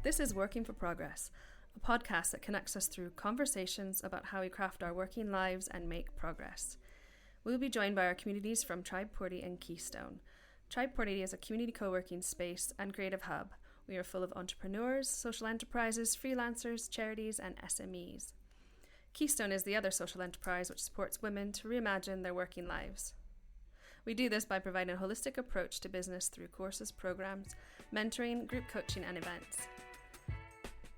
This is Working for Progress, a podcast that connects us through conversations about how we craft our working lives and make progress. We'll be joined by our communities from Tribe Porty and Keystone. Tribe Porty is a community co-working space and creative hub. We are full of entrepreneurs, social enterprises, freelancers, charities, and SMEs. Keystone is the other social enterprise which supports women to reimagine their working lives. We do this by providing a holistic approach to business through courses, programs, mentoring, group coaching, and events.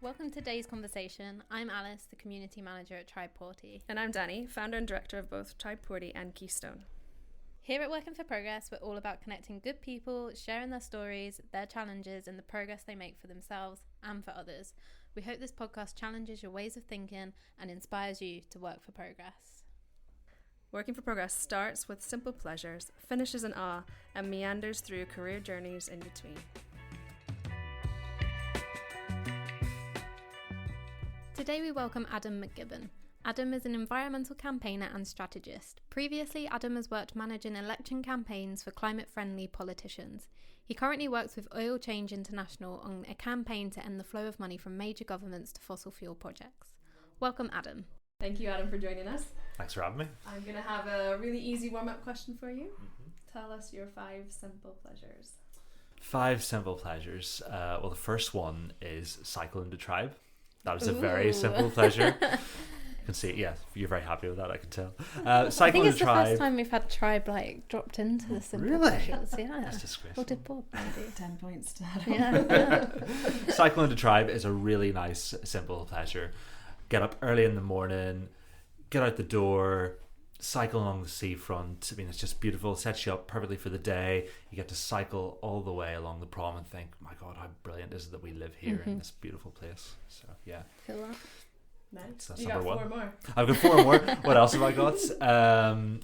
Welcome to today's conversation. I'm Alice, the community manager at Tribe Porty. And I'm Dani, founder and director of both Tribe Porty and Keystone. Here at Working for Progress, we're all about connecting good people, sharing their stories, their challenges, and the progress they make for themselves and for others. We hope this podcast challenges your ways of thinking and inspires you to work for progress. Working for Progress starts with simple pleasures, finishes in awe, and meanders through career journeys in between. Today we welcome Adam McGibbon. Adam is an environmental campaigner and strategist. Previously, Adam has worked managing election campaigns for climate-friendly politicians. He currently works with Oil Change International on a campaign to end the flow of money from major governments to fossil fuel projects. Welcome, Adam. Thank you, Adam, for joining us. Thanks for having me. I'm going to have a really easy warm-up question for you. Tell us your 5 simple pleasures. 5 simple pleasures. Well, the first one is cycling to Tribe. That was a very simple pleasure. You can see, yeah, you're very happy with that, I can tell. I think it's the first time we've had Tribe dropped into the simple pleasures. Yeah. That's disgraceful. What did Bob maybe? 10 points to Adam. Yeah. Cycling to Tribe is a really nice, simple pleasure. Get up early in the morning, get out the door, cycle along the seafront. I mean, it's just beautiful. Sets you up perfectly for the day. You get to cycle all the way along the prom and think, my God, how brilliant is it that we live here in this beautiful place. So, yeah. Feel that. Nice. That's You number got 4 1. more. I've got 4 more. What else have I got?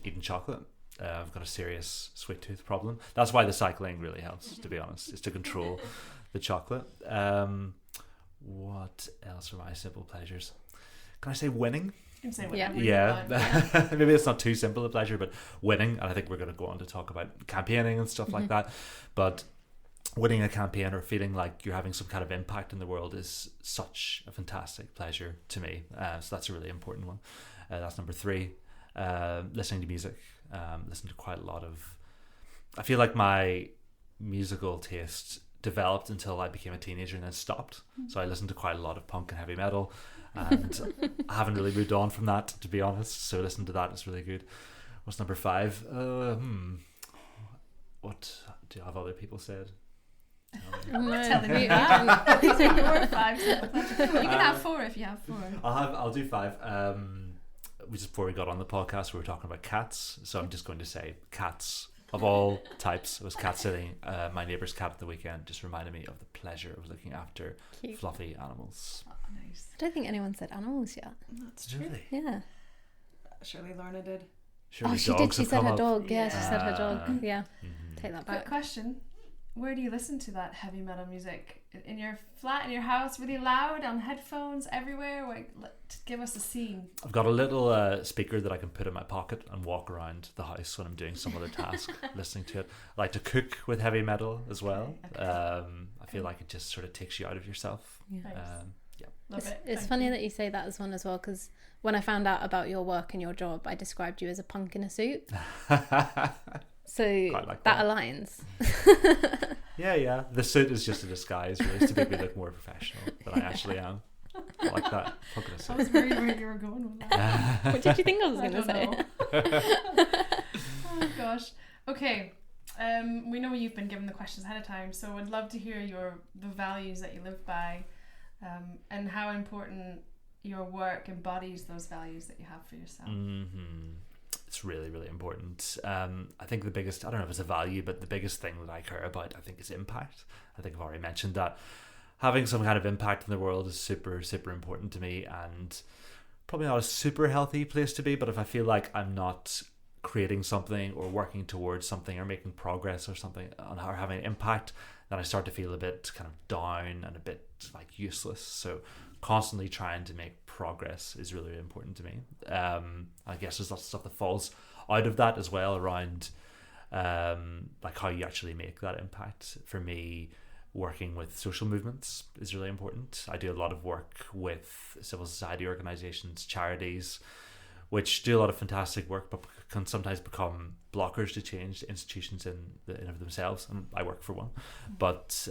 Eating chocolate. I've got a serious sweet tooth problem. That's why the cycling really helps, to be honest, is to control the chocolate. What else are my simple pleasures? Can I say winning? You can say Yeah. whatever Yeah. Maybe it's not too simple a pleasure, but winning. And I think we're going to go on to talk about campaigning and stuff like that. But winning a campaign or feeling like you're having some kind of impact in the world is such a fantastic pleasure to me. So that's a really important one. That's number 3. Listening to music. Listen to quite a lot of... I feel like my musical taste developed until I became a teenager and then stopped. So I listened to quite a lot of punk and heavy metal. And I haven't really moved on from that, to be honest. So listening to that is really good. What's number 5? What do other people said? Telling me that. You can 5 simple pleasures. You can have 4 if you have 4. I'll do 5. Just before we got on the podcast, we were talking about cats. So I'm just going to say cats of all types. I was cat sitting my neighbour's cat at the weekend. Just reminded me of the pleasure of looking after fluffy animals. Oh, nice. I don't think anyone said animals yet. That's true. Really? Yeah. Surely Lorna did. Surely She did. She said her dog. Yeah, Yeah. she said her dog. Yeah. Take that Quick back. question. Where do you listen to that heavy metal music? In your flat, in your house, really loud, on headphones, everywhere? Give us a scene. I've got a little speaker that I can put in my pocket and walk around the house when I'm doing some other task, listening to it. I like to cook with heavy metal as well. Okay. I feel like it just sort of takes you out of yourself. Yeah. Nice. Yeah. Love it. It's Thank funny you. that you say that as one as well, because when I found out about your work and your job, I described you as a punk in a suit. So like that that. aligns. Yeah. The suit is just a disguise, really, to make me look more professional than I actually am. I like that. Punk in a I suit. was worried where you were going with that. What did you think I was I going to don't say? know. Oh gosh. Okay. We know you've been given the questions ahead of time, so I'd love to hear the values that you live by, and how important your work embodies those values that you have for yourself. It's really, really important. I think the biggest, I don't know if it's a value, but the biggest thing that I care about, I think, is impact. I think I've already mentioned that. Having some kind of impact in the world is super, super important to me, and probably not a super healthy place to be, but if I feel like I'm not creating something or working towards something or making progress or something or having an impact, then I start to feel a bit kind of down and a bit like useless. So constantly trying to make progress is really, really important to me. I guess there's lots of stuff that falls out of that as well around like how you actually make that impact. For me, working with social movements is really important. I do a lot of work with civil society organisations, charities, which do a lot of fantastic work, but can sometimes become blockers to change institutions in of themselves. And I work for one, but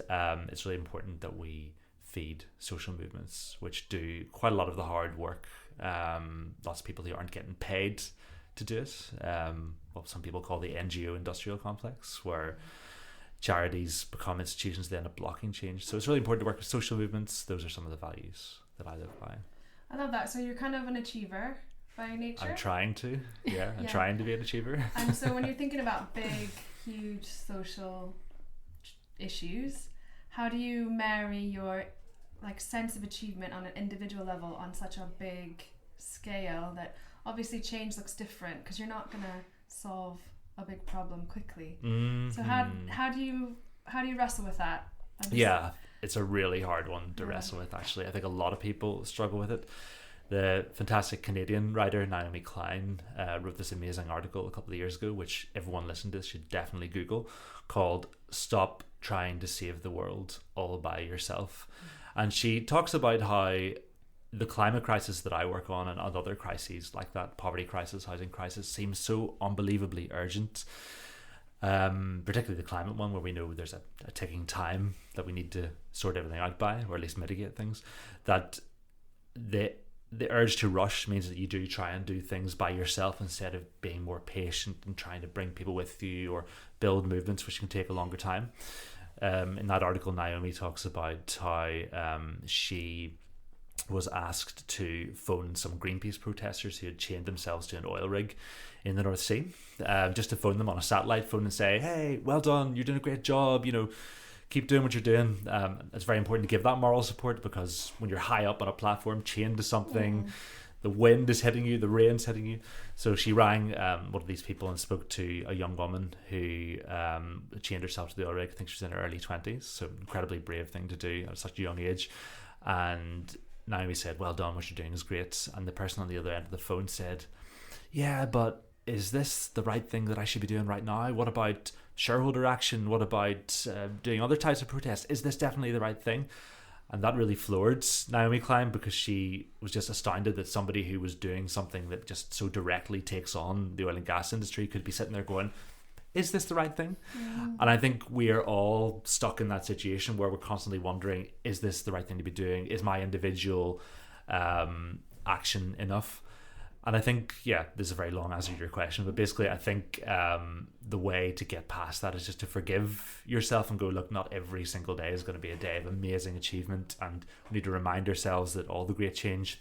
it's really important that we feed social movements, which do quite a lot of the hard work. Lots of people who aren't getting paid to do it. What some people call the NGO industrial complex, where charities become institutions that end up blocking change. So it's really important to work with social movements. Those are some of the values that I live by. I love that. So you're kind of an achiever by nature? I'm trying to. Yeah, I'm trying to be an achiever. And so when you're thinking about big, huge social issues, how do you marry your sense of achievement on an individual level on such a big scale that obviously change looks different because you're not going to solve a big problem quickly. Mm-hmm. So how do you wrestle with that? Yeah, it's a really hard one to wrestle with, actually. I think a lot of people struggle with it. The fantastic Canadian writer Naomi Klein wrote this amazing article a couple of years ago, which everyone listening to this should definitely Google, called "Stop Trying to Save the World All by Yourself." And she talks about how the climate crisis that I work on and other crises like that, poverty crisis, housing crisis, seems so unbelievably urgent. Particularly the climate one, where we know there's a ticking time that we need to sort everything out by, or at least mitigate things, that the urge to rush means that you do try and do things by yourself instead of being more patient and trying to bring people with you or build movements which can take a longer time. In that article, Naomi talks about how she was asked to phone some Greenpeace protesters who had chained themselves to an oil rig in the North Sea, just to phone them on a satellite phone and say, "Hey, well done, you're doing a great job, keep doing what you're doing." It's very important to give that moral support, because when you're high up on a platform chained to something, the wind is hitting you, the rain's hitting you. So she rang one of these people and spoke to a young woman who chained herself to the oil rig. I think she was in her early 20s, so incredibly brave thing to do at such a young age. And Naomi said, "Well done, what you're doing is great." And the person on the other end of the phone said, "Yeah, but is this the right thing that I should be doing right now? What about shareholder action? What about doing other types of protests? Is this definitely the right thing?" And that really floored Naomi Klein, because she was just astounded that somebody who was doing something that just so directly takes on the oil and gas industry could be sitting there going, "Is this the right thing?" And I think we are all stuck in that situation where we're constantly wondering, is this the right thing to be doing? Is my individual action enough? And I think, this is a very long answer to your question, but basically I think the way to get past that is just to forgive yourself and go, look, not every single day is going to be a day of amazing achievement, and we need to remind ourselves that all the great change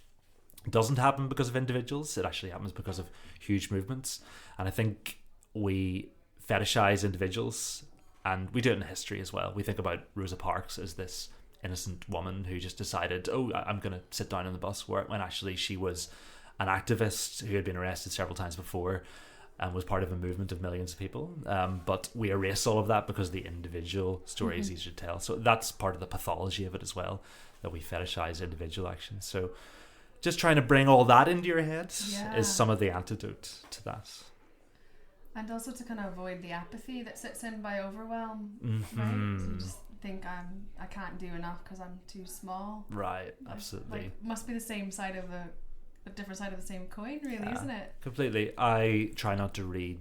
doesn't happen because of individuals. It actually happens because of huge movements. And I think we fetishize individuals, and we do it in history as well. We think about Rosa Parks as this innocent woman who just decided, I'm going to sit down on the bus, when actually she was an activist who had been arrested several times before and was part of a movement of millions of people. But we erase all of that because the individual story is easier to tell. So that's part of the pathology of it as well, that we fetishize individual action. So just trying to bring all that into your head is some of the antidote to that. And also to kind of avoid the apathy that sits in by overwhelm, right? So you just think I can't do enough because I'm too small. Right, absolutely. Must be the same side of a different side of the same coin, really, isn't it? Completely. I try not to read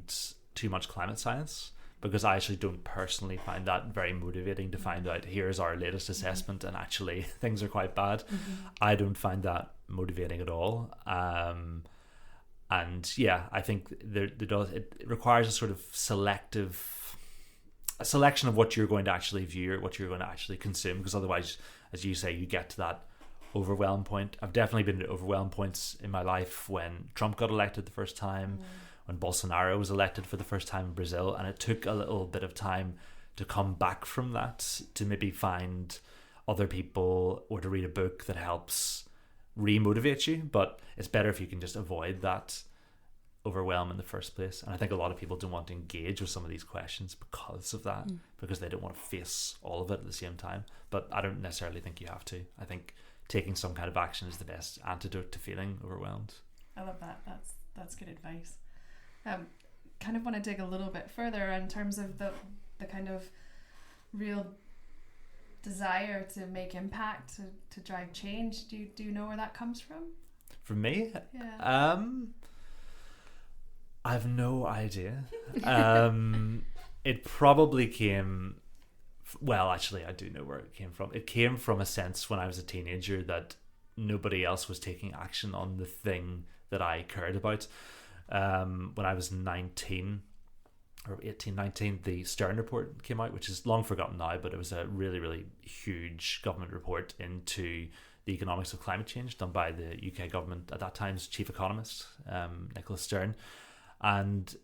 too much climate science, because I actually don't personally find that very motivating to find out here's our latest assessment and actually things are quite bad. I don't find that motivating at all. And I think it requires a sort of selection of what you're going to actually view or what you're going to actually consume, because otherwise, as you say, you get to that overwhelm point. I've definitely been at overwhelm points in my life when Trump got elected the first time, when Bolsonaro was elected for the first time in Brazil, and it took a little bit of time to come back from that, to maybe find other people or to read a book that helps re-motivate you. But it's better if you can just avoid that overwhelm in the first place. And I think a lot of people don't want to engage with some of these questions because of that, because they don't want to face all of it at the same time. But I don't necessarily think you have to. I think taking some kind of action is the best antidote to feeling overwhelmed. I love that. That's good advice. Kind of want to dig a little bit further in terms of the kind of real desire to make impact, to drive change. Do you know where that comes from? For me? Yeah. I've no idea. It probably came... Well, actually, I do know where it came from. It came from a sense when I was a teenager that nobody else was taking action on the thing that I cared about. When I was 19 or 18, 19, the Stern report came out, which is long forgotten now, but it was a really, really huge government report into the economics of climate change done by the UK government at that time's chief economist, Nicholas Stern. And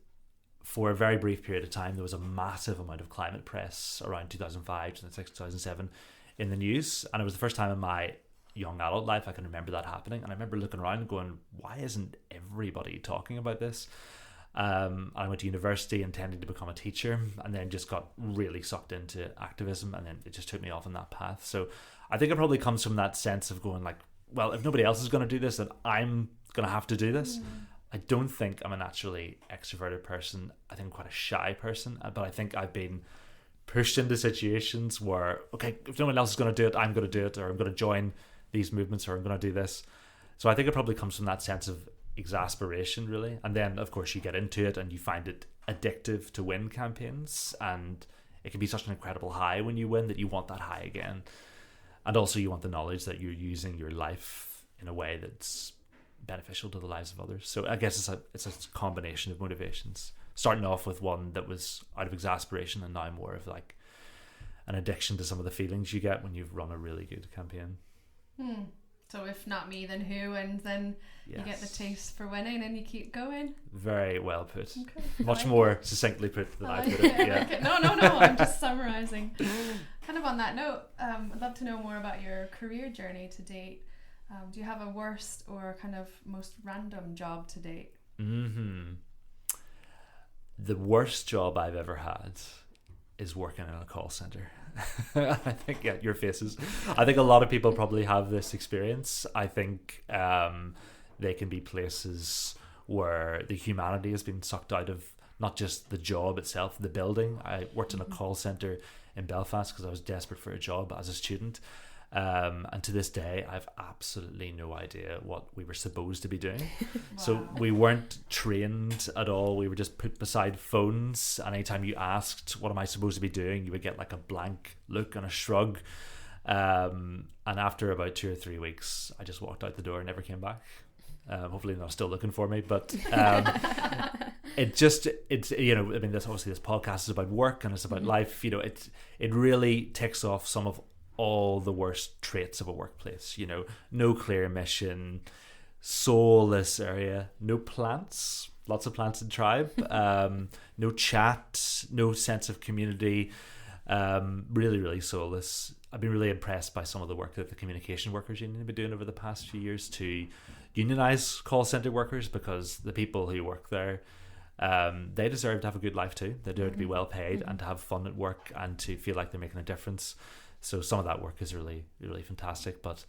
for a very brief period of time, there was a massive amount of climate press around 2005, 2006, 2007 in the news. And it was the first time in my young adult life I can remember that happening. And I remember looking around and going, why isn't everybody talking about this? I went to university intending to become a teacher, and then just got really sucked into activism, and then it just took me off on that path. So I think it probably comes from that sense of going like, well, if nobody else is going to do this, then I'm going to have to do this. I don't think I'm a naturally extroverted person. I think I'm quite a shy person, but I think I've been pushed into situations where, okay, if no one else is going to do it, I'm going to do it, or I'm going to join these movements, or I'm going to do this. So I think it probably comes from that sense of exasperation, really. And then, of course, you get into it and you find it addictive to win campaigns, and it can be such an incredible high when you win that you want that high again. And also you want the knowledge that you're using your life in a way that's beneficial to the lives of others. So I guess it's a combination of motivations, starting off with one that was out of exasperation, and now more of like an addiction to some of the feelings you get when you've run a really good campaign. So if not me, then who? And then Yes. you get the taste for winning and you keep going. Very well put. Okay. Much more succinctly put than I put it. Yeah. Okay. No, I'm just summarising. Kind of on that note, I'd love to know more about your career journey to date. Do you have a worst or kind of most random job to date? The worst job I've ever had is working in a call centre. I think, yeah, your faces. I think a lot of people probably have this experience. I think they can be places where the humanity has been sucked out of not just the job itself, the building. I worked in a call centre in Belfast because I was desperate for a job as a student. And to this day, I've absolutely no idea what we were supposed to be doing. Wow. So we weren't trained at all. We were just put beside phones. And anytime you asked, what am I supposed to be doing? You would get like a blank look and a shrug. And after about 2 or 3 weeks, I just walked out the door and never came back. Hopefully they're still looking for me, but it's you know, I mean, this podcast is about work and it's about life. You know, it really ticks off some of all the worst traits of a workplace. You know, no clear mission, soulless area, no plants, lots of plants in Tribe, no chat, no sense of community, really, really soulless. I've been really impressed by some of the work that the Communication Workers Union have been doing over the past few years to unionize call centre workers, because the people who work there, they deserve to have a good life too. They deserve to be well paid and to have fun at work and to feel like they're making a difference. So some of that work is really, really fantastic, but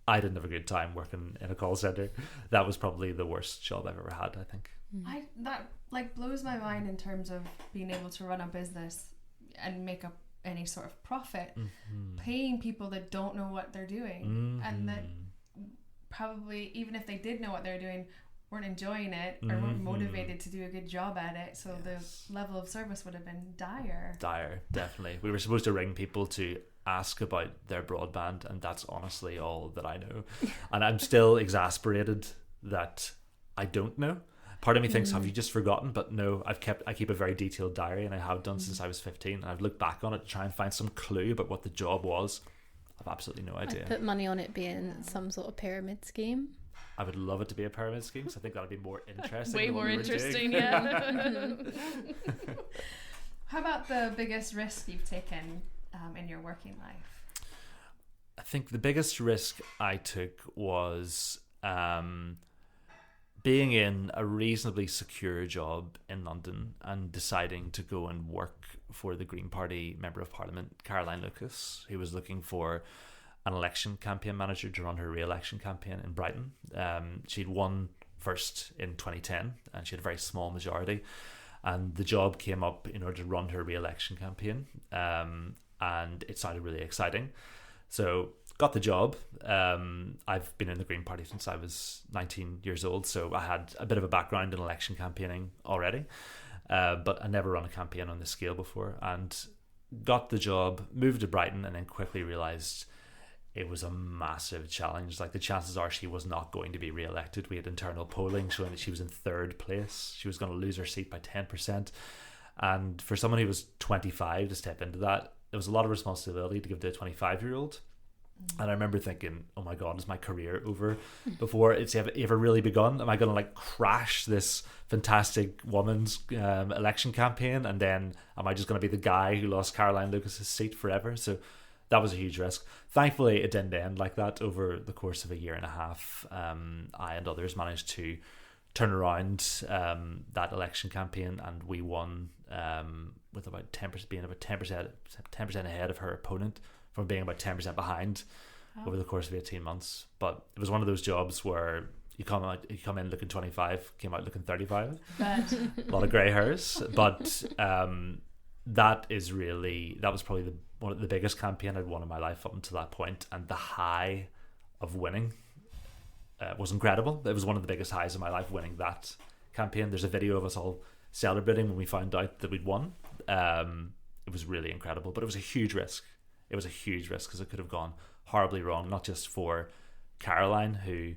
I didn't have a good time working in a call centre. That was probably the worst job I've ever had, I think. That like blows my mind in terms of being able to run a business and make up any sort of profit, paying people that don't know what they're doing, and that probably, even if they did know what they're doing, weren't enjoying it or weren't motivated to do a good job at it. So the level of service would have been dire, definitely. We were supposed to ring people to ask about their broadband, and that's honestly all that I know. And I'm still exasperated that I don't know. Part of me thinks, have you just forgotten? But no, I keep a very detailed diary, and I have done since I was 15, and I've looked back on it to try and find some clue about what the job was. I've absolutely no idea. I'd put money on it being some sort of pyramid scheme. I would love it to be a pyramid scheme, because I think that'd be more interesting. Way more interesting, yeah. How about the biggest risk you've taken in your working life? I think the biggest risk I took was being in a reasonably secure job in London and deciding to go and work for the Green Party Member of Parliament, Caroline Lucas, who was looking for an election campaign manager to run her re-election campaign in Brighton. She'd won first in 2010 and she had a very small majority, and the job came up in order to run her re-election campaign. and it sounded really exciting. So got the job. I've been in the Green Party since I was 19 years old, so I had a bit of a background in election campaigning already, but I never run a campaign on this scale before, and got the job, moved to Brighton, and then quickly realised it was a massive challenge. Like, the chances are she was not going to be re-elected. We had internal polling showing that she was in third place. She was going to lose her seat by 10%. And for someone who was 25 to step into that, there was a lot of responsibility to give to a 25-year-old. And I remember thinking, oh my God, is my career over before it's ever really begun? Am I going to like crash this fantastic woman's election campaign? And then am I just going to be the guy who lost Caroline Lucas's seat forever? So that was a huge risk. Thankfully, it didn't end like that. Over the course of a year and a half, I and others managed to turn around that election campaign, and we won with about 10%, being about 10% ahead of her opponent, from being about 10% behind over the course of 18 months. But it was one of those jobs where you come in looking 25, came out looking 35. A lot of grey hairs. But that was probably one of the biggest campaign I'd won in my life up until that point. And the high of winning was incredible. It was one of the biggest highs of my life, winning that campaign. There's a video of us all celebrating when we found out that we'd won. It was really incredible, but it was a huge risk. It was a huge risk because it could have gone horribly wrong, not just for Caroline, who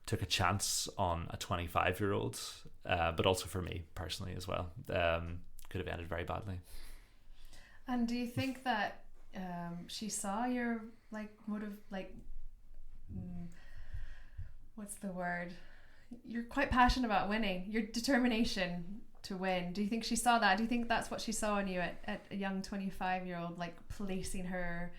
took a chance on a 25-year-old, but also for me personally as well. Could have ended very badly. And do you think that she saw your what's the word? You're quite passionate about winning, your determination to win. Do you think she saw that? Do you think that's what she saw in you at a young 25-year-old, like placing her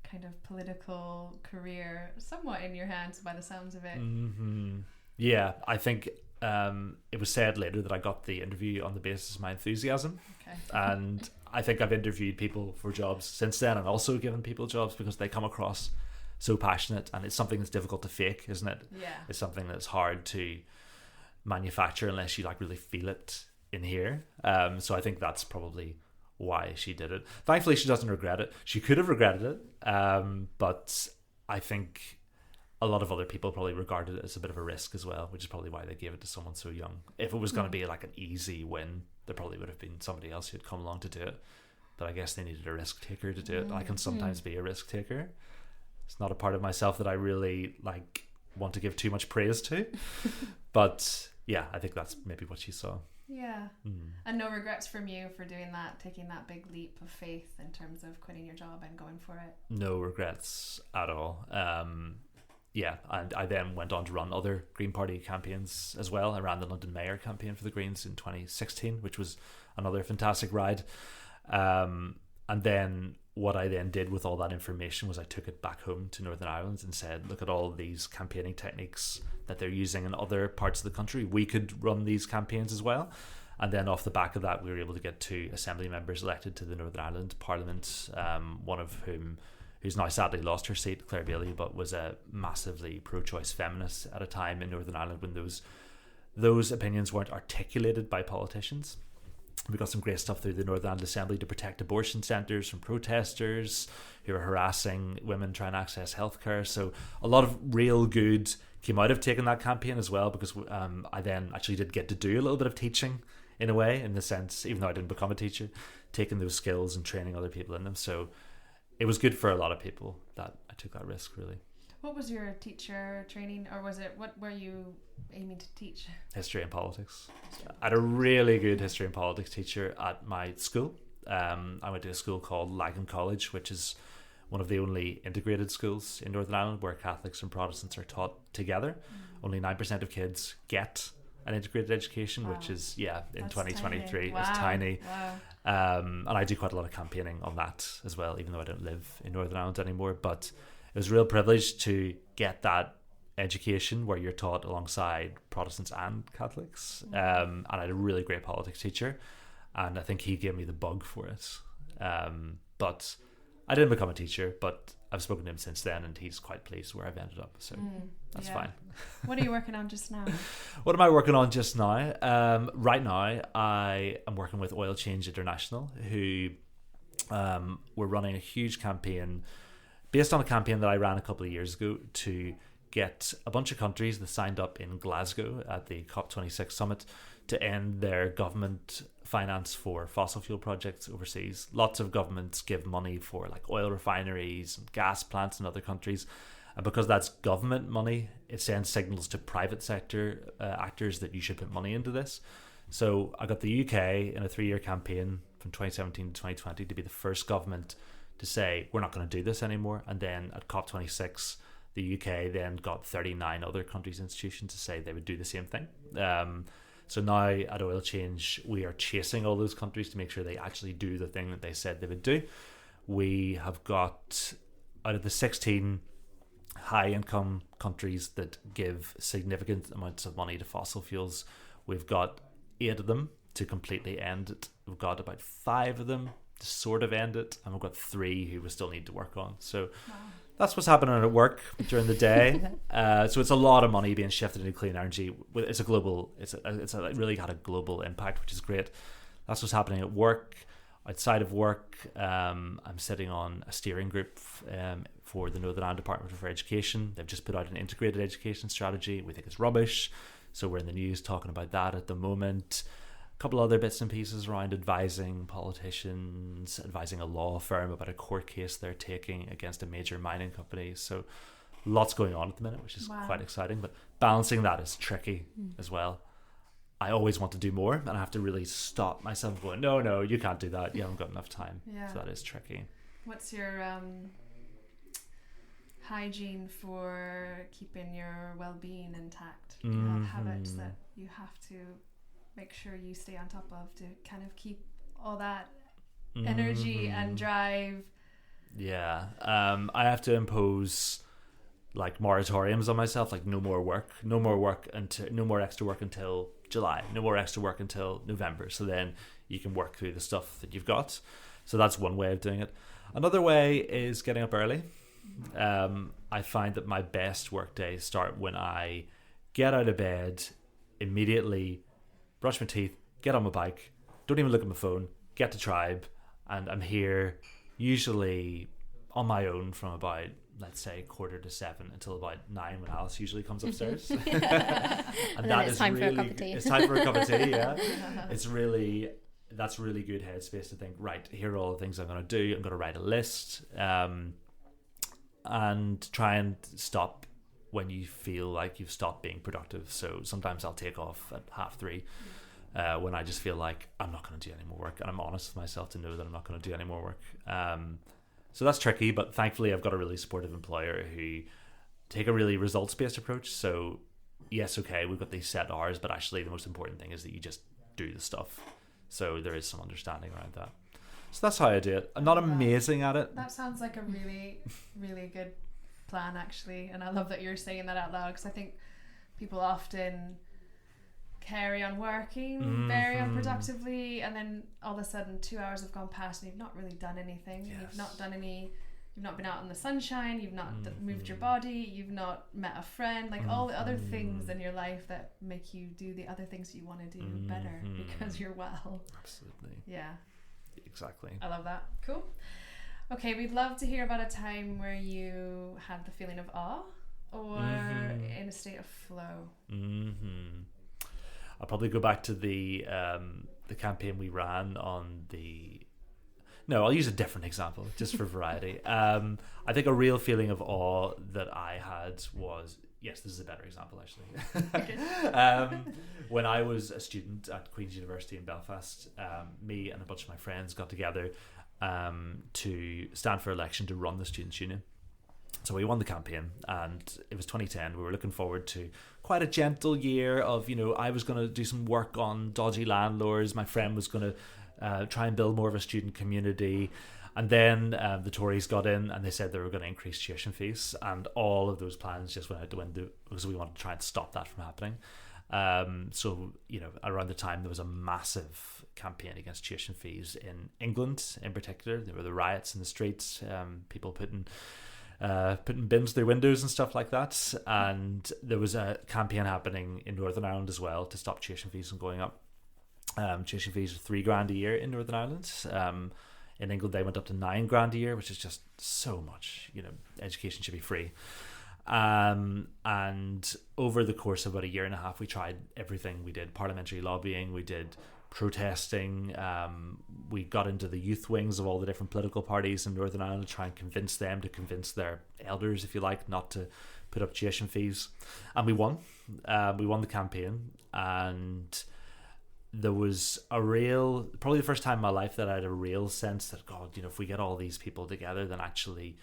kind of political career somewhat in your hands by the sounds of it? Mm-hmm. Yeah, I think it was said later that I got the interview on the basis of my enthusiasm. Okay. And I think I've interviewed people for jobs since then, and also given people jobs because they come across so passionate, and it's something that's difficult to fake, isn't it? Yeah. It's something that's hard to manufacture unless you like really feel it in here. So I think that's probably why she did it. Thankfully, she doesn't regret it. She could have regretted it, but I think a lot of other people probably regarded it as a bit of a risk as well, which is probably why they gave it to someone so young. If it was going to be like an easy win, there probably would have been somebody else who'd come along to do it. But I guess they needed a risk taker to do it. I can sometimes be a risk taker. It's not a part of myself that I really want to give too much praise to. But yeah, I think that's maybe what she saw. Yeah. And no regrets from you for doing that, taking that big leap of faith in terms of quitting your job and going for it? No regrets at all. Yeah, and I then went on to run other Green Party campaigns as well. I ran the London Mayor campaign for the Greens in 2016, which was another fantastic ride. And then what I then did with all that information was I took it back home to Northern Ireland and said, look at all these campaigning techniques that they're using in other parts of the country. We could run these campaigns as well. And then off the back of that, we were able to get 2 assembly members elected to the Northern Ireland Parliament, one of whom, who's now sadly lost her seat, Claire Bailey, but was a massively pro-choice feminist at a time in Northern Ireland when those opinions weren't articulated by politicians. We got some great stuff through the Northern Ireland Assembly to protect abortion centres from protesters who are harassing women trying to access healthcare. So a lot of real good came out of taking that campaign as well, because I then actually did get to do a little bit of teaching in a way, in the sense, even though I didn't become a teacher, taking those skills and training other people in them. So it was good for a lot of people that I took that risk, really. What was your teacher training, or what were you aiming to teach? History and politics. I had a really good history and politics teacher at my school. I went to a school called Lagan College, which is one of the only integrated schools in Northern Ireland where Catholics and Protestants are taught together. Only 9% of kids get an integrated education, which is, in that's 2023 tiny. Is tiny. Wow. And I do quite a lot of campaigning on that as well, even though I don't live in Northern Ireland anymore. But it was a real privilege to get that education where you're taught alongside Protestants and Catholics. And I had a really great politics teacher, and I think he gave me the bug for it. But I didn't become a teacher, but I've spoken to him since then, and he's quite pleased where I've ended up. So that's fine. What are you working on just now? What am I working on just now? Right now, I am working with Oil Change International, who we're running a huge campaign based on a campaign that I ran a couple of years ago to get a bunch of countries that signed up in Glasgow at the COP26 summit to end their government finance for fossil fuel projects overseas. Lots of governments give money for like oil refineries and gas plants in other countries. And because that's government money, it sends signals to private sector actors that you should put money into this. So I got the UK in a 3-year campaign from 2017 to 2020 to be the first government to say, we're not going to do this anymore. And then at COP26, the UK then got 39 other countries' institutions to say they would do the same thing. So now at Oil Change, we are chasing all those countries to make sure they actually do the thing that they said they would do. We have got, out of the 16 high-income countries that give significant amounts of money to fossil fuels, we've got 8 of them to completely end it. We've got about 5 of them to sort of end it, and we've got 3 who we still need to work on. So that's what's happening at work during the day. So it's a lot of money being shifted into clean energy. It's a global. It's really had a global impact, which is great. That's what's happening at work. Outside of work, I'm sitting on a steering group for the Northern Ireland Department for Education. They've just put out an integrated education strategy. We think it's rubbish, so we're in the news talking about that at the moment. A couple other bits and pieces around advising politicians, advising a law firm about a court case they're taking against a major mining company. So lots going on at the minute, which is quite exciting. But balancing that is tricky as well. I always want to do more, and I have to really stop myself going, no, you can't do that. You haven't got enough time. Yeah. So that is tricky. What's your hygiene for keeping your well-being intact? Do you have habits that you have to make sure you stay on top of to kind of keep all that energy and drive? Yeah. I have to impose like moratoriums on myself, like no more extra work until July, no more extra work until November, so then you can work through the stuff that you've got. So that's one way of doing it. Another way is getting up early. I find that my best work days start when I get out of bed, immediately brush my teeth, get on my bike, don't even look at my phone, get to Tribe, and I'm here usually on my own from about, let's say, 6:45 until about 9 when Alice usually comes upstairs. and that is time for a cup of tea. It's time for a cup of tea, yeah. That's really good headspace to think, right, here are all the things I'm going to do. I'm going to write a list and try and stop when you feel like you've stopped being productive. So sometimes I'll take off at 3:30 when I just feel like I'm not going to do any more work, and I'm honest with myself to know that I'm not going to do any more work. So that's tricky, but thankfully I've got a really supportive employer who take a really results-based approach. So yes, okay, we've got these set hours, but actually the most important thing is that you just do the stuff. So there is some understanding around that. So that's how I do it. I'm not amazing at it. That sounds like a really, really good plan, actually. And I love that you're saying that out loud, because I think people often carry on working very unproductively, and then all of a sudden 2 hours have gone past and you've not really done anything. Yes. You've not been out in the sunshine, you've not moved your body, you've not met a friend, like all the other things in your life that make you do the other things you want to do better because you're well. Absolutely. Yeah. Exactly. I love that. Cool. Okay, we'd love to hear about a time where you had the feeling of awe or in a state of flow. I'll probably go back to the campaign we ran on the... No, I'll use a different example just for variety. I think a real feeling of awe that I had was... Yes, this is a better example, actually. When I was a student at Queen's University in Belfast, me and a bunch of my friends got together to stand for election to run the Students' Union. So we won the campaign, and it was 2010. We were looking forward to quite a gentle year of, I was going to do some work on dodgy landlords. My friend was going to try and build more of a student community. And then the Tories got in and they said they were going to increase tuition fees. And all of those plans just went out the window because we wanted to try and stop that from happening. So, around the time there was a massive campaign against tuition fees in England in particular. There were the riots in the streets, people putting bins through windows and stuff like that. And there was a campaign happening in Northern Ireland as well to stop tuition fees from going up. Tuition fees are $3,000 a year in Northern Ireland. In England, they went up to £9,000 a year, which is just so much. Education should be free. And over the course of about a year and a half, we tried everything. We did parliamentary lobbying, we did protesting, we got into the youth wings of all the different political parties in Northern Ireland to try and convince them to convince their elders, if you like, not to put up tuition fees. And we won the campaign, and there was probably the first time in my life that I had a real sense that, God, if we get all these people together, then actually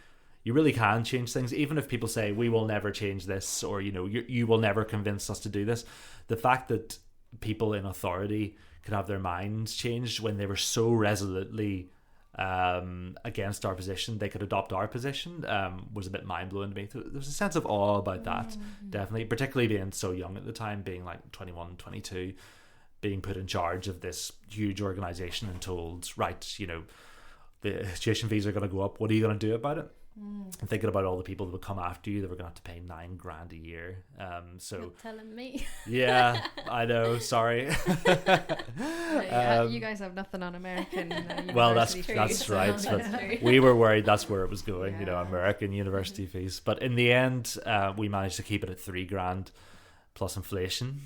you really can change things. Even if people say we will never change this, or you will never convince us to do this, the fact that people in authority could have their minds changed when they were so resolutely against our position, they could adopt our position, was a bit mind-blowing to me. There was a sense of awe about that, definitely, particularly being so young at the time, being like 21, 22, being put in charge of this huge organisation and told, right, the tuition fees are going to go up, what are you going to do about it? And thinking about all the people that would come after you that were going to have to pay £9,000 a year. So you're telling me. Yeah, I know. Sorry. You guys have nothing on American. Well, that's fees, right. But we were worried that's where it was going. American university fees. But in the end, we managed to keep it at £3,000 plus inflation.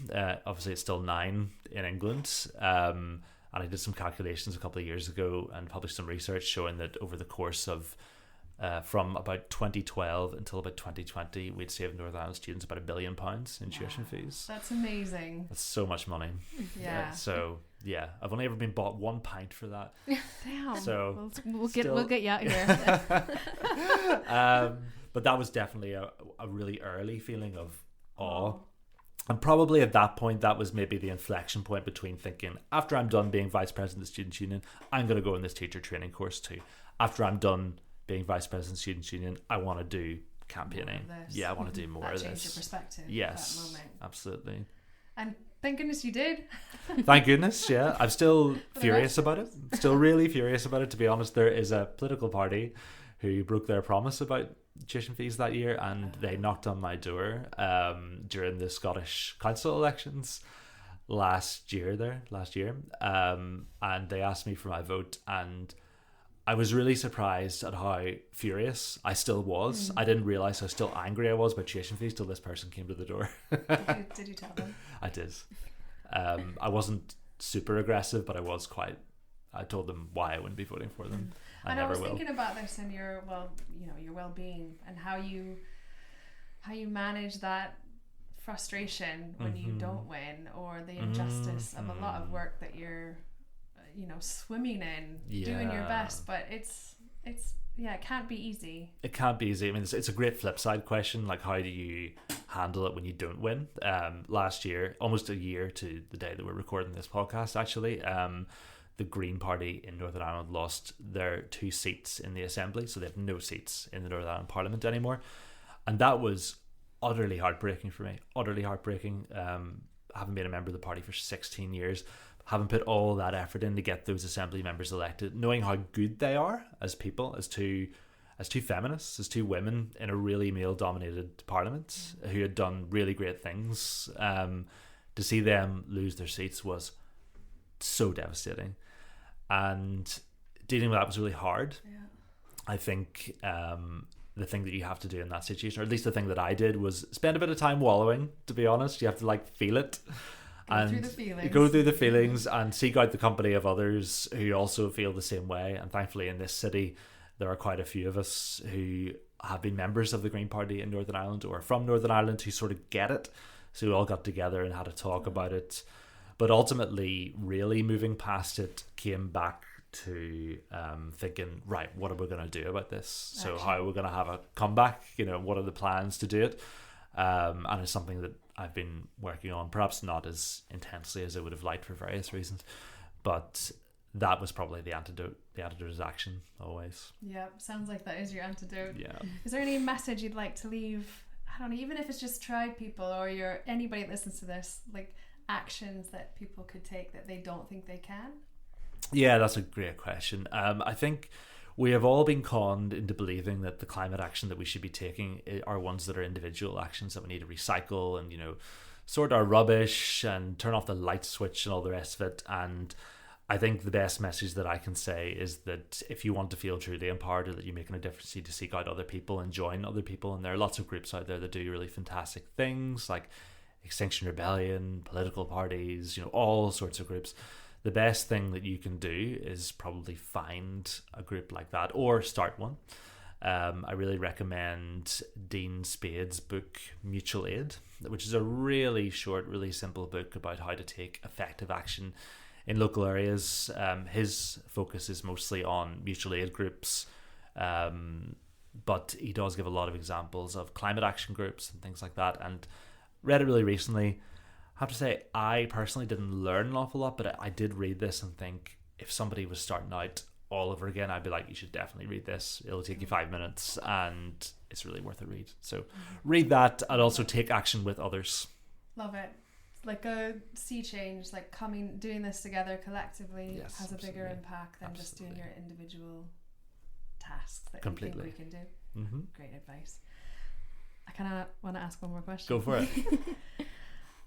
Obviously, it's still 9 in England. And I did some calculations a couple of years ago and published some research showing that over the course of from about 2012 until about 2020, we'd saved Northern Ireland students about £1 billion in tuition fees. That's amazing. That's so much money. Yeah. So yeah, I've only ever been bought 1 pint for that. Damn. So we'll get you out of here. But that was definitely a really early feeling of awe. And probably at that point, that was maybe the inflection point between thinking, after I'm done being vice president of the Students' Union, I'm going to go in this teacher training course too. After I'm done being vice president of the Students' Union, I want to do campaigning. I want to do more of this. That changed your perspective. Yes, at that moment. Absolutely. And thank goodness you did. Thank goodness, yeah. I'm still furious about it. Still really furious about it, to be honest. There is a political party who broke their promise about tuition fees that year, and they knocked on my door during the Scottish council elections last year, and they asked me for my vote, and I was really surprised at how furious I still was. I didn't realise how still angry I was about tuition fees till this person came to the door. Did you tell them? I did. I wasn't super aggressive, but I told them why I wouldn't be voting for them. I was thinking about this and your well-being and how you manage that frustration when you don't win, or the injustice of a lot of work that you're swimming in, doing your best, but it's it can't be easy. It can't be easy. I mean, it's a great flip side question, like how do you handle it when you don't win? Last year, almost a year to the day that we're recording this podcast, actually, the Green Party in Northern Ireland lost their 2 seats in the Assembly, so they have no seats in the Northern Ireland Parliament anymore, and that was utterly heartbreaking for me. Utterly heartbreaking. I haven't been a member of the party for 16 years. Haven't put all that effort in to get those assembly members elected, knowing how good they are as people, as two feminists, as 2 women in a really male-dominated parliament who had done really great things. To see them lose their seats was so devastating, and dealing with that was really hard. I think the thing that you have to do in that situation, or at least the thing that I did, was spend a bit of time wallowing, to be honest. You have to feel it. Go through the feelings and seek out the company of others who also feel the same way. And thankfully in this city there are quite a few of us who have been members of the Green Party in Northern Ireland or are from Northern Ireland who sort of get it. So we all got together and had a talk about it. But ultimately, really moving past it, came back to thinking, right, what are we going to do about this? So how are we going to have a comeback? What are the plans to do it? And it's something that I've been working on, perhaps not as intensely as I would have liked for various reasons, but that was probably the antidote. The antidote is action, always. Yeah, sounds like that is your antidote. Yeah. Is there any message you'd like to leave? I don't know, even if it's just tribe people or anybody that listens to this, like actions that people could take that they don't think they can? Yeah, that's a great question. I think we have all been conned into believing that the climate action that we should be taking are ones that are individual actions that we need to recycle and, sort our rubbish and turn off the light switch and all the rest of it. And I think the best message that I can say is that if you want to feel truly empowered, or that you're making a difference, you need to seek out other people and join other people. And there are lots of groups out there that do really fantastic things, like Extinction Rebellion, political parties, all sorts of groups. The best thing that you can do is probably find a group like that or start one. I really recommend Dean Spade's book Mutual Aid, which is a really short, really simple book about how to take effective action in local areas. His focus is mostly on mutual aid groups, but he does give a lot of examples of climate action groups and things like that. And read it really recently. I have to say, I personally didn't learn an awful lot, but I did read this and think if somebody was starting out all over again, I'd be like, you should definitely read this. It'll take you 5 minutes and it's really worth a read. So read that and also take action with others. Love it. Like a sea change, like doing this together collectively has a bigger impact than just doing your individual tasks that you think we can do. Mm-hmm. Great advice. I kind of want to ask one more question. Go for it.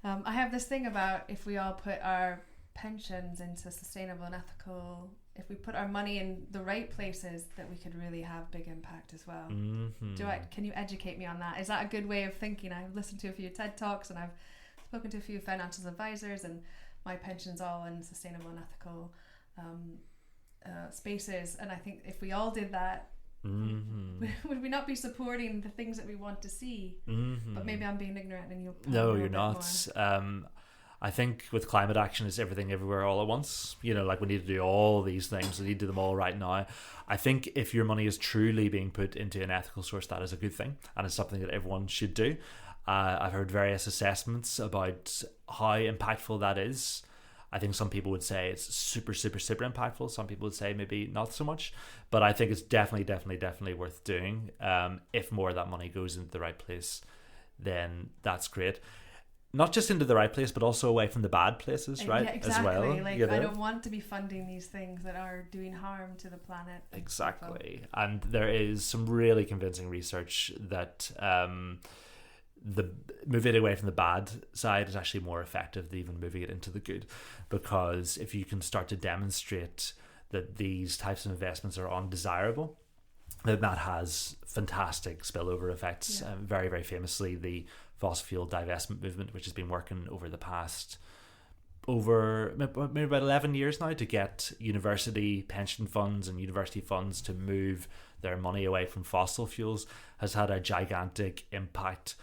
I have this thing about if we all put our pensions into sustainable and ethical, if we put our money in the right places, that we could really have big impact as well. Mm-hmm. Can you educate me on that? Is that a good way of thinking? I've listened to a few TED Talks and I've spoken to a few financial advisors, and my pension's all in sustainable and ethical spaces. And I think if we all did that, would we not be supporting the things that we want to see? But maybe I'm being ignorant and you'll no, you're not. I think with climate action, it's everything everywhere all at once. Like we need to do all these things, we need to do them all right now. I think if your money is truly being put into an ethical source, that is a good thing, and it's something that everyone should do. I've heard various assessments about how impactful that is. I think some people would say it's super, super, super impactful. Some people would say maybe not so much. But I think it's definitely worth doing. If more of that money goes into the right place, then that's great. Not just into the right place, but also away from the bad places, right? Yeah, exactly. As well. I don't want to be funding these things that are doing harm to the planet. Exactly. And there is some really convincing research that the moving it away from the bad side is actually more effective than even moving it into the good, because if you can start to demonstrate that these types of investments are undesirable, then that has fantastic spillover effects. Very, very famously, the fossil fuel divestment movement, which has been working over the past maybe about 11 years now to get university pension funds and university funds to move their money away from fossil fuels, has had a gigantic impact.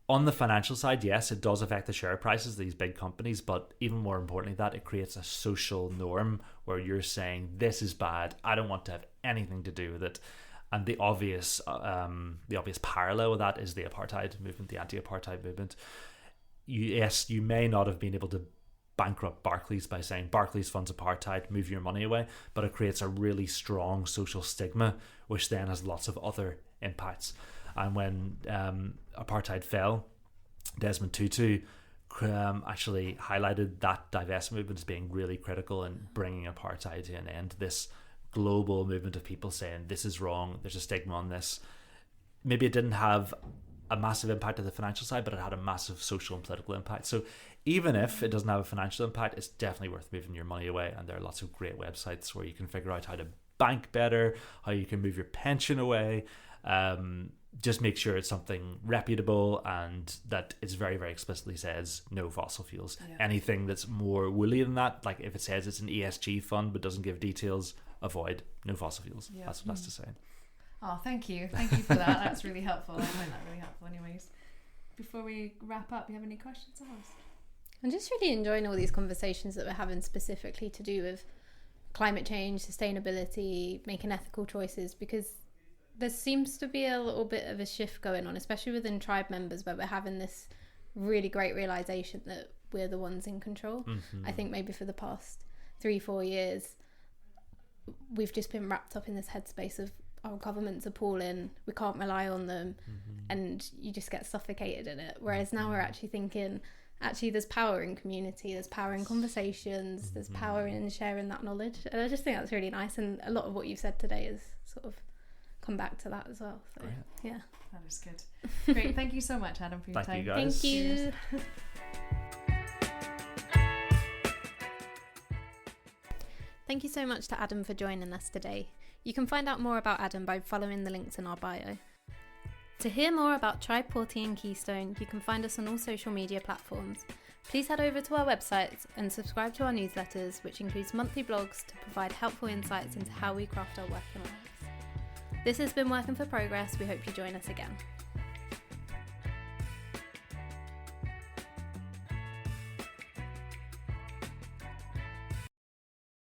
On the financial side, yes, it does affect the share prices of these big companies, but even more importantly, that it creates a social norm where you're saying, this is bad, I don't want to have anything to do with it. And the obvious parallel with that is the apartheid movement, the anti-apartheid movement. You may not have been able to bankrupt Barclays by saying Barclays funds apartheid, move your money away, but it creates a really strong social stigma, which then has lots of other impacts. And when apartheid fell, Desmond Tutu actually highlighted that divestment movement as being really critical in bringing apartheid to an end. This global movement of people saying this is wrong, there's a stigma on this. Maybe it didn't have a massive impact on the financial side, but it had a massive social and political impact. So even if it doesn't have a financial impact, it's definitely worth moving your money away. And there are lots of great websites where you can figure out how to bank better, how you can move your pension away. Just make sure it's something reputable and that it's very, very explicitly says no fossil fuels. Anything that's more woolly than that, like if it says it's an ESG fund but doesn't give details, avoid. No fossil fuels. That's what that's to say. Oh, thank you for that. That's really helpful. I find that really helpful anyways. Before we wrap up, you have any questions to ask? I'm just really enjoying all these conversations that we're having specifically to do with climate change, sustainability, making ethical choices, because there seems to be a little bit of a shift going on, especially within tribe members, where we're having this really great realization that we're the ones in control. I think maybe for the past 3-4 years we've just been wrapped up in this headspace of our government's appalling, we can't rely on them, and you just get suffocated in it. Whereas now we're actually thinking, actually there's power in community, there's power in conversations, there's power in sharing that knowledge. And I just think that's really nice, and a lot of what you've said today is sort of come back to that as well. So yeah, that is good. Great. Thank you so much, Adam, for your time. You guys. Thank you. Thank you so much to Adam for joining us today. You can find out more about Adam by following the links in our bio. To hear more about Tribe Porty and Keystone, you can find us on all social media platforms. Please head over to our websites and subscribe to our newsletters, which includes monthly blogs to provide helpful insights into how we craft our working lives. This has been Working for Progress. We hope you join us again.